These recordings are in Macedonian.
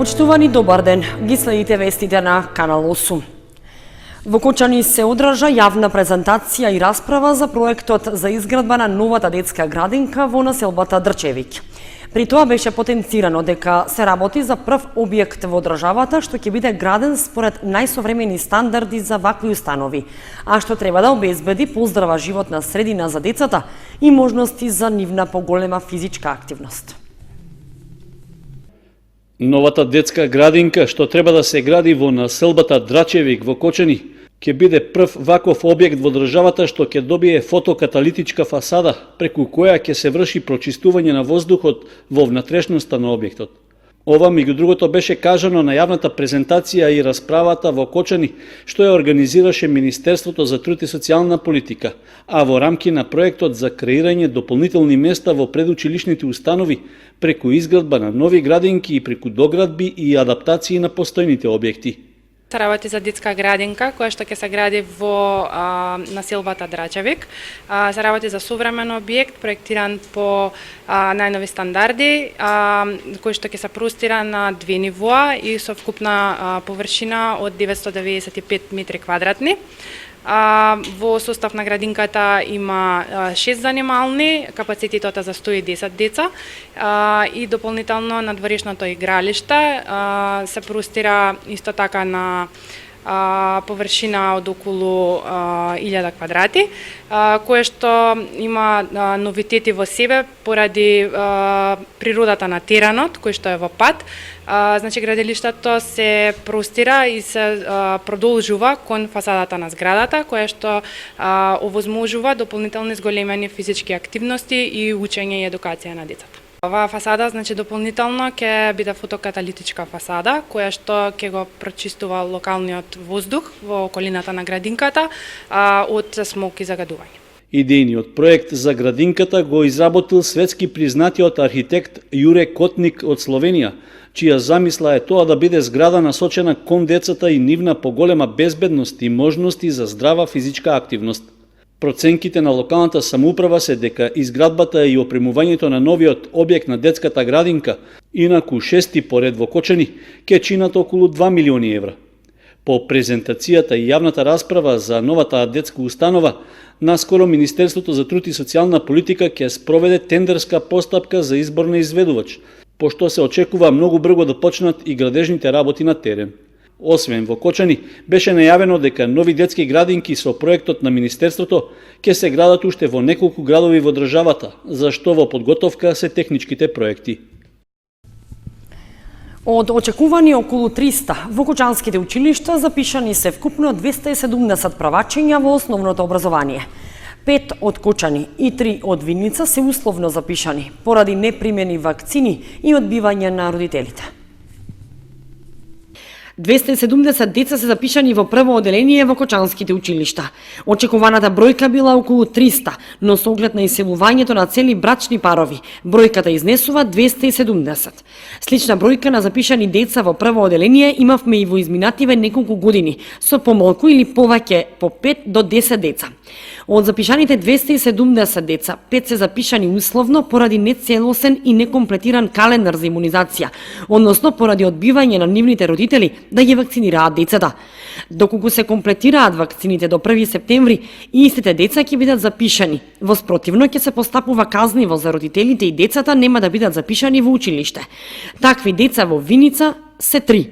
Почитувани, добар ден. Ги следите вестите на Канал 8. Во Кочани се одржа јавна презентација и расправа за проектот за изградба на новата детска градинка во населбата Дрчевик. При тоа беше потенцирано дека се работи за прв објект во државата што ќе биде граден според најсовремени стандарди за вакви установи, а што треба да обезбеди поздрава животна средина за децата и можности за нивна поголема физичка активност. Новата детска градинка што треба да се гради во населбата Дрчевик во Кочани ќе биде прв ваков објект во државата што ќе добие фотокаталитичка фасада преку која ќе се врши прочистување на воздухот во внатрешноста на објектот. Ова, меѓу другото, беше кажано на јавната презентација и расправата во Кочани, што ја организираше Министерството за труд и социјална политика, а во рамки на проектот за креирање дополнителни места во предучилишните установи преку изградба на нови градинки и преку доградби и адаптации на постојните објекти. Се работи за детска градинка која што ќе се гради во населбата Дрчевик. Се работи за современ објект проектиран по најнови стандарди, кој што ќе се простира на 2 нивоа и со вкупна површина од 995 метри квадратни. Во состав на градинката има 6 занимални, капацитетот за 110 деца и дополнително на дворешното игралиште се простира исто така на површина од околу 1000 квадрати, кое што има новитети во себе поради природата на теренот, кој што е во пат. Значи, градилиштето се простира и се продолжува кон фасадата на зградата, која што овозможува дополнителни зголемени физички активности и учење и едукација на децата. Оваа фасада, значи, дополнително ќе биде фотокаталитичка фасада, која што ќе го прочистува локалниот воздух во околината на градинката од смог и загадување. Идејниот проект за градинката го изработил светски признатиот архитект Јуре Котник од Словенија, чија замисла е тоа да биде зграда насочена кон децата и нивна поголема безбедност и можности за здрава физичка активност. Проценките на локалната самоуправа се дека изградбата и опремувањето на новиот објект на детската градинка, инаку 6ти поред во Кочани, ќе чинат околу 2 милиони евра. По презентацијата и јавната расправа за новата детска установа, наскоро Министерството за труд и социјална политика ќе спроведе тендерска постапка за избор на изведувач, пошто се очекува многу брзо да почнат и градежните работи на терен. Освен во Кочани, беше најавено дека нови детски градинки со проектот на Министерството ќе се градат уште во неколку градови во државата, за што во подготовка се техничките проекти. Од очекувани околу 300 во кочанските училишта запишани се вкупно 270 правачиња во основното образование. 5 од Кочани и 3 од Виница се условно запишани поради непримени вакцини и одбивање на родителите. 270 деца се запишани во прво оделение во кочанските училишта. Очекуваната бројка била околу 300, но со оглед на иселувањето на цели брачни парови, бројката изнесува 270. Слична бројка на запишани деца во прво оделение имавме и во изминативе неколку години, со помалку или повеќе по 5 до 10 деца. Од запишаните 270 деца, 5 се запишани условно поради нецелосен и некомплетиран календар за имунизација, односно поради одбивање на нивните родители да ги вакцинираат децата. Доколку се комплетираат вакцините до 1 септември, истите деца ќе бидат запишани. Во спротивно ќе се постапува казниво за родителите и децата нема да бидат запишани во училиште. Такви деца во Виница се 3.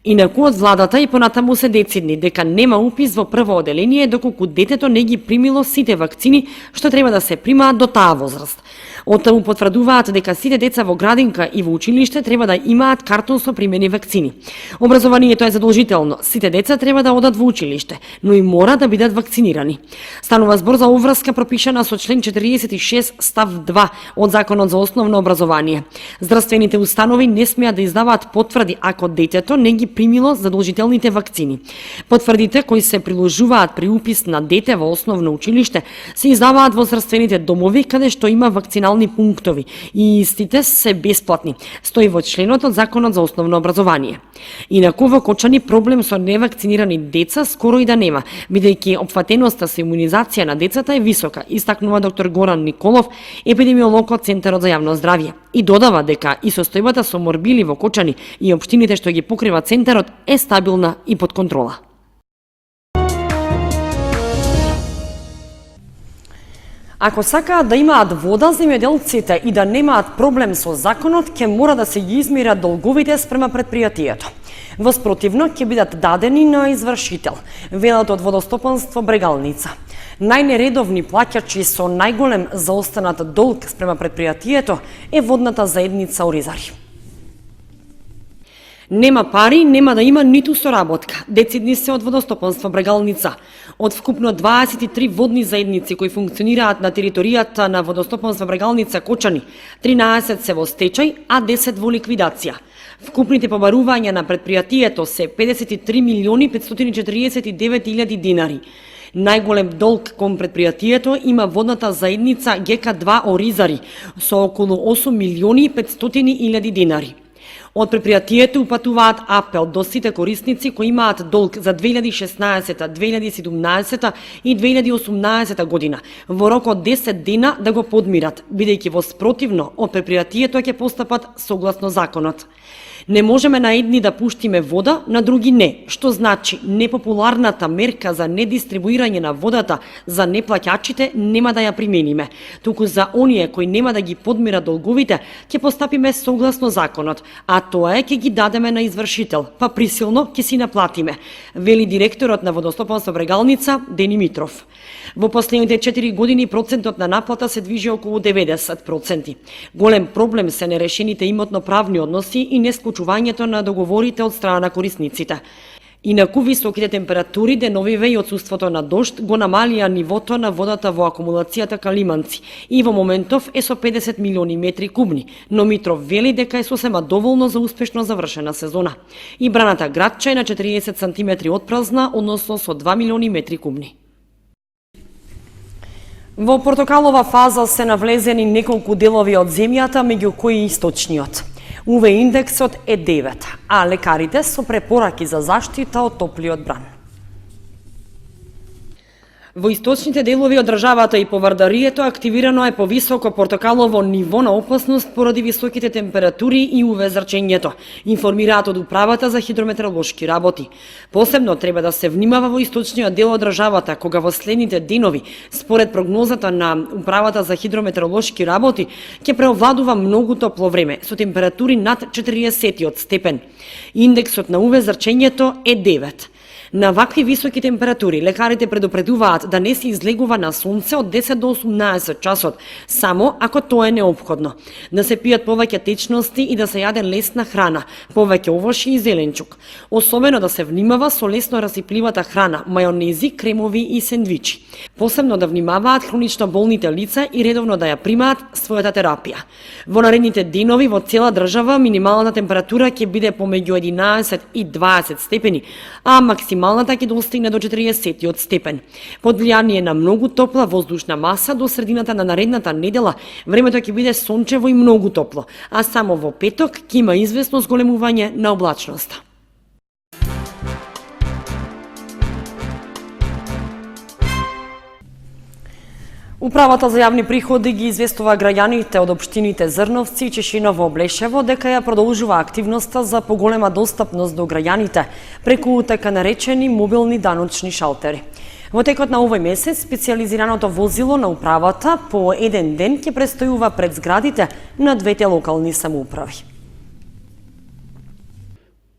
Инаку од владата и понатаму се децидни дека нема упис во прво оделение доколку детето не ги примило сите вакцини што треба да се примаат до таа возраст. Оттаму потврдуваат дека сите деца во градинка и во училиште треба да имаат картон со примени вакцини. Образованието е задолжително, сите деца треба да одат во училиште, но и мора да бидат вакцинирани. Станува збор за обврска пропишана со член 46 став 2 од Законот за основно образование. Здравствените установи не смеат да издаваат потврди ако детето не ги примило задолжителните вакцини. Потврдите кои се приложуваат при упис на дете во основно училиште се издаваат во здравствените домови каде што има вакцинална социјални пунктови и истите се бесплатни, стои во членот од Законот за основно образование. Инаку во Кочани проблем со невакцинирани деца скоро и да нема, бидејќи опфатеноста со имунизација на децата е висока, истакнува доктор Горан Николов, епидемиолог од Центарот за јавно здравје. И додава дека и состојбата со морбили во Кочани и општините што ги покрива центарот е стабилна и под контрола. Ако сакаат да имаат вода земјоделците и да немаат проблем со законот, ќе мора да се ги измерат долговите спрема предпријатието. Во спротивно ќе бидат дадени на извршител, велат од Водостопанство Брегалница. Најнередовни плаќачи со најголем заостанат долг спрема предпријатието е водната заедница Оризари. Нема пари, нема да има ниту соработка. Децидни се од Водостопанство Брегалница. Од вкупно 23 водни заедници кои функционираат на територијата на Водостопанство Брегалница Кочани, 13 се во стечај, а 10 во ликвидација. Вкупните побарувања на предпријатието се 53 милиони 549 илјади динари. Најголем долг кон предпријатието има водната заедница ГК2 Оризари со околу 8 милиони 500 илјади динари. Од предпријатието упатуваат апел до сите корисници кои имаат долг за 2016, 2017 и 2018 година во рок од 10 дена да го подмират, бидејќи во спротивно од предпријатието ќе постапат согласно законот. Не можеме на едни да пуштиме вода, на други не, што значи непопуларната мерка за недистрибуирање на водата за неплаќачите нема да ја примениме, туку за оние кои нема да ги подмират долговите ќе постапиме согласно законот, а тоа е ќе ги дадеме на извршител, па присилно ќе си наплатиме, вели директорот на Водостопанство Брегалница Дени Митров. Во последните 4 години процентот на наплата се движи околу 90%. Голем проблем се нерешените имотно-правни односи и несклучувањето на договорите од страна на корисниците. Инаку високите температури, деновиве и отсуството на дожд го намалија нивото на водата во акумулацијата Калиманци и во моментов е со 50 милиони метри кубни, но Митров вели дека е сосема доволно за успешно завршена сезона. И браната Градча е на 40 сантиметри отпразна, односно со 2 милиони метри кубни. Во портокалова фаза се навлезени неколку делови од земјата, меѓу кои источниот. УВ индексот е 9, а лекарите со препораки за заштита од топлиот бран. Во источните делови од државата и повардарието активирано е повисоко портокалово ниво на опасност поради високите температури и УВ зрачењето, информираат од Управата за хидрометеоролошки работи. Посебно треба да се внимава во источниот дел од државата, кога во следните денови, според прогнозата на Управата за хидрометеоролошки работи, ќе преовладува многу топло време, со температури над 40 степен. Индексот на УВ зрачењето е 9. На вакви високи температури, лекарите предупредуваат да не се излегува на сонце од 10 до 18 часот, само ако тоа е неопходно. Да се пијат повеќе течности и да се јаде лесна храна, повеќе овошје и зеленчук. Особено да се внимава со лесно расипливата храна, мајонези, кремови и сендвичи. Посебно да внимаваат хронично болните лица и редовно да ја примаат својата терапија. Во наредните денови во цела држава минималната температура ќе биде помеѓу 11 и 20 степени, а максималната ќе достигне до 40 степен. Под влијание на многу топла воздушна маса до средината на наредната недела, времето ќе биде сончево и многу топло, а само во петок ќе има известно зголемување на облачноста. Управата за јавни приходи ги известува граѓаните од општините Зрновци и Чешиново Облешево дека ја продолжува активноста за поголема достапност до граѓаните преку така наречени мобилни даночни шалтери. Во текот на овој месец, специјализираното возило на управата по еден ден ќе престојува пред зградите на двете локални самоуправи.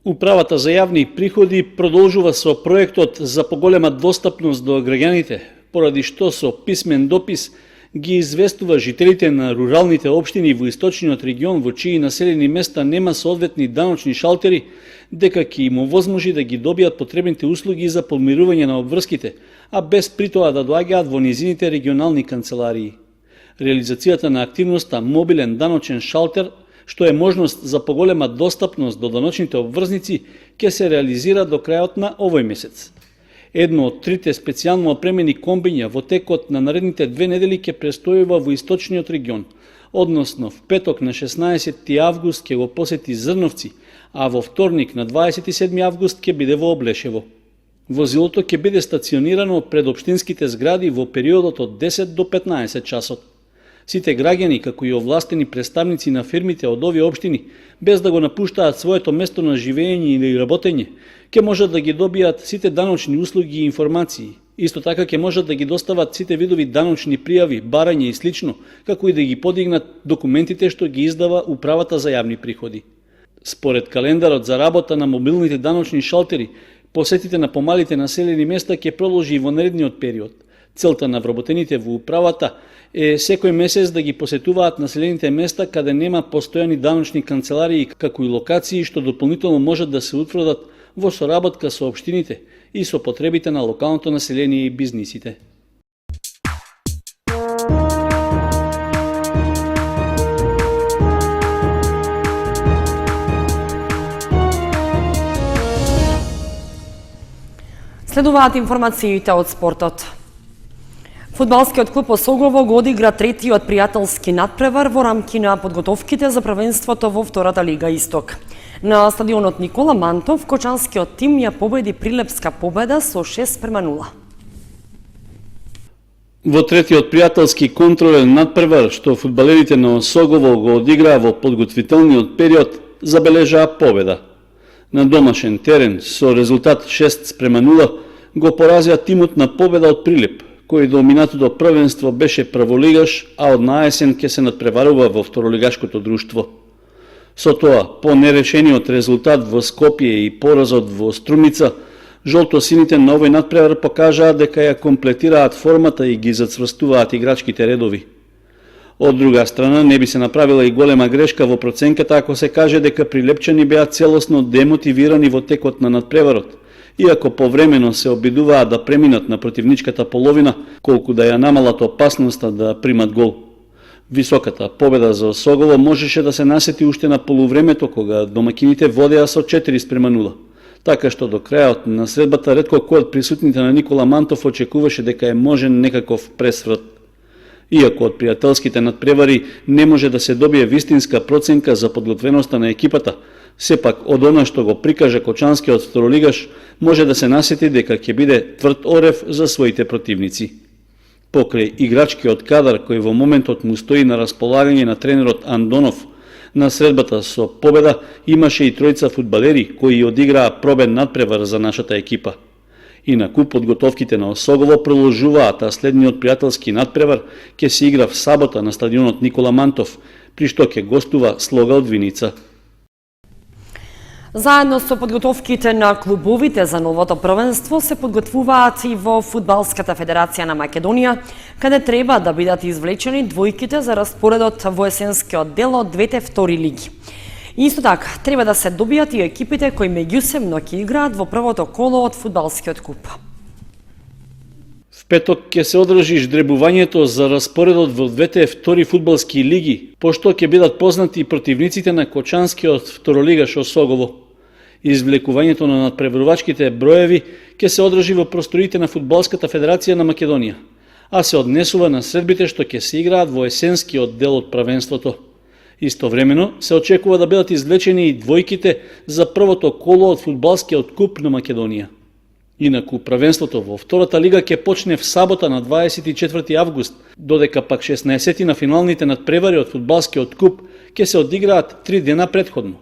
Управата за јавни приходи продолжува со проектот за поголема достапност до граѓаните, поради што со писмен допис ги известува жителите на руралните општини во источниот регион во чии населени места нема соодветни даночни шалтери, дека ќе им овозможи да ги добијат потребните услуги за подмирување на обврските, а без при тоа да доаѓаат во низините регионални канцеларии. Реализацијата на активноста мобилен даночен шалтер, што е можност за поголема достапност до даночните обврзници, ќе се реализира до крајот на овој месец. Едно од трите специјално опремени комбиња во текот на наредните 2 недели ќе престојува во источниот регион, односно в петок на 16 август ќе го посети Зрновци, а во вторник на 27 август ќе биде во Облешево. Возилото ќе биде стационирано пред општинските згради во периодот од 10 до 15 часот. Сите граѓани, како и овластени представници на фирмите од овие општини, без да го напуштаат своето место на живење или работење, ќе можат да ги добијат сите даночни услуги и информации. Исто така ќе можат да ги достават сите видови даночни пријави, барање и слично, како и да ги подигнат документите што ги издава Управата за јавни приходи. Според календарот за работа на мобилните даночни шалтери, посетите на помалите населени места ќе продолжи и во наредниот период. Целта на вработените во управата е секој месец да ги посетуваат населените места каде нема постојани даночни канцеларии, како и локации што дополнително можат да се утврдат во соработка со општините и со потребите на локалното население и бизнисите. Следуваат информациите од спортот. Фудбалскиот клуб Осогово го одигра третиот пријателски надпревар во рамки на подготовките за првенството во втората лига Исток. На стадионот Никола Мантов, кочанскиот тим ја победи Прилепска победа со 6:0. Во третиот пријателски контролен надпревар што фудбалерите на Осогово го одиграа во подготвителниот период, забележаа победа. На домашен терен со резултат 6:0 го поразија тимот на Победа од Прилеп, кој до минатото првенство беше прволигаш, а од наесен ќе се надпреварува во второлигашкото друштво. Со тоа, по нерешениот резултат во Скопје и поразот во Струмица, жолто-сините на овој надпревар покажаа дека ја комплетираат формата и ги зацврстуваат играчките редови. Од друга страна, не би се направила и голема грешка во проценката ако се каже дека прилепчани беа целосно демотивирани во текот на надпреварот, иако повремено се обидуваа да преминат на противничката половина, колку да ја намалат опасноста да примат гол. Високата победа за Осогово можеше да се насети уште на полувремето, кога домакините водеа со 4:0. Така што до крајот на средбата ретко кој од присутните на Никола Мантов очекуваше дека е можен некаков пресврт. Иако од пријателските надпревари не може да се добие вистинска проценка за подготвеноста на екипата, сепак од она што го прикажа кочанскиот второлигаш, може да се насети дека ќе биде тврд орев за своите противници. Покрај играчкиот кадар кој во моментот му стои на располагање на тренерот Андонов, на средбата со победа имаше и тројца фудбалери кои одиграа пробен надпревар за нашата екипа. Инаку подготовките на Осогово продолжуваат, а следниот пријателски надпревар ќе се игра в сабота на стадионот Никола Мантов, при што ќе гостува Слога од Виница. Заедно со подготовките на клубовите за новото првенство се подготвуваат и во Фудбалската федерација на Македонија, каде треба да бидат извлечени двојките за распоредот во есенскиот дел од двете втори лиги. Исто така, треба да се добијат и екипите кои меѓусебно ќе играат во првото коло од Фудбалскиот куп. В петок ќе се одржи ждребувањето за распоредот во двете втори фудбалски лиги, пошто ќе бидат познати противниците на кочанскиот второлигаш Осогово. Извлекувањето на надпреварувачките броеви ќе се одржи во просториите на Фудбалската федерација на Македонија, а се однесува на средбите што ќе се играат во есенскиот дел од првенството. Истовремено се очекува да бидат извлечени и двојките за првото коло од Фудбалскиот куп на Македонија. Инаку првенството во втората лига ќе почне в сабота на 24 август, додека пак 16 на финалните надпревари од Фудбалскиот куп ќе се одиграат 3 дена предходно.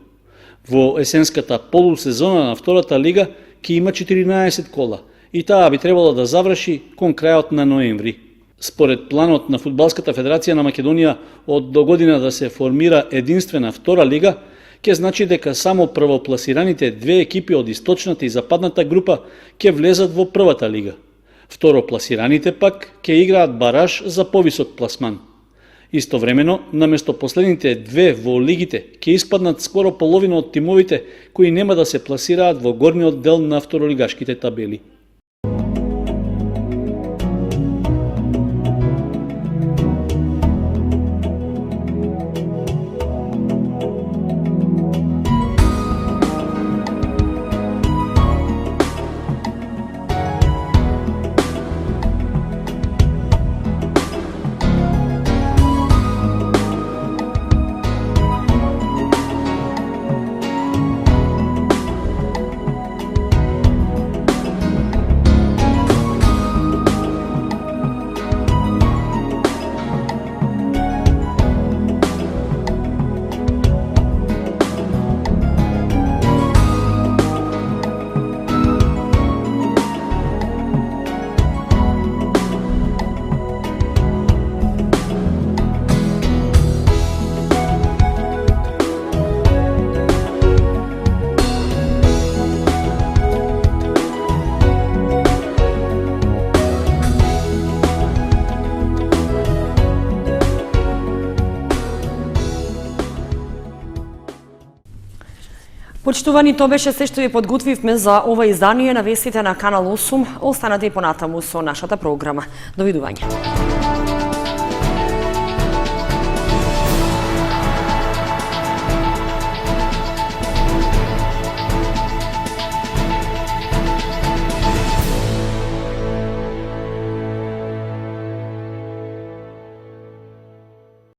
Во есенската полусезона на втората лига ќе има 14 кола и таа би требало да заврши кон крајот на ноември. Според планот на Фудбалската федерација на Македонија од до година да се формира единствена втора лига, ќе значи дека само првопласираните две екипи од источната и западната група ќе влезат во првата лига. Второпласираните пак ќе играат бараж за повисок пласман. Истовремено, наместо последните две во лигите, ќе испаднат скоро половина од тимовите кои нема да се пласираат во горниот дел на второлигашките табели. Почитувани, тоа беше се што ви подготвивме за ова издание на вестите на Канал 8. Останете и понатаму со нашата програма. Довидување.